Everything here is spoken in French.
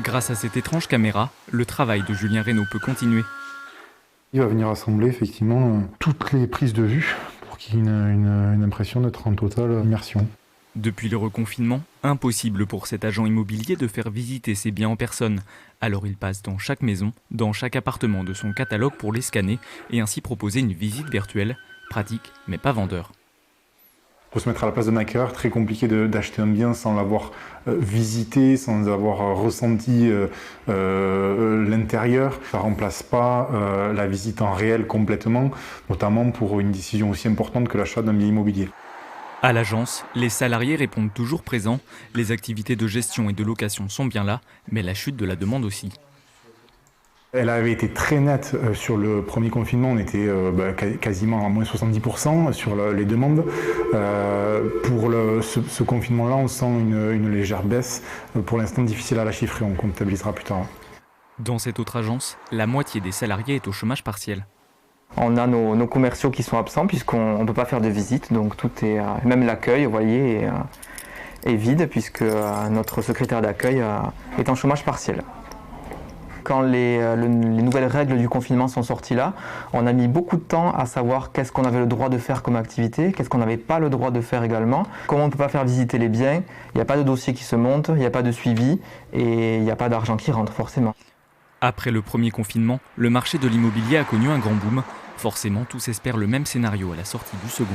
Grâce à cette étrange caméra, le travail de Julien Reynaud peut continuer. Il va venir assembler effectivement toutes les prises de vue pour qu'il y ait une impression d'être en totale immersion. Depuis le reconfinement, impossible pour cet agent immobilier de faire visiter ses biens en personne. Alors il passe dans chaque maison, dans chaque appartement de son catalogue pour les scanner et ainsi proposer une visite virtuelle, pratique mais pas vendeur. Il faut se mettre à la place d'un acquéreur, très compliqué d'acheter un bien sans l'avoir visité, sans avoir ressenti l'intérieur. Ça ne remplace pas la visite en réel complètement, notamment pour une décision aussi importante que l'achat d'un bien immobilier. À l'agence, les salariés répondent toujours présents, les activités de gestion et de location sont bien là, mais la chute de la demande aussi. Elle avait été très nette sur le premier confinement, on était quasiment à moins 70% sur les demandes. Pour ce confinement-là, on sent une légère baisse, pour l'instant difficile à la chiffrer, on comptabilisera plus tard. Dans cette autre agence, la moitié des salariés est au chômage partiel. On a nos commerciaux qui sont absents puisqu'on ne peut pas faire de visite, donc tout est, même l'accueil, vous voyez, est vide puisque notre secrétaire d'accueil est en chômage partiel. Quand les nouvelles règles du confinement sont sorties là, on a mis beaucoup de temps à savoir qu'est-ce qu'on avait le droit de faire comme activité, qu'est-ce qu'on n'avait pas le droit de faire également, comment on ne peut pas faire visiter les biens, il n'y a pas de dossier qui se monte, il n'y a pas de suivi et il n'y a pas d'argent qui rentre forcément. Après le premier confinement, le marché de l'immobilier a connu un grand boom. Forcément, tous espèrent le même scénario à la sortie du second.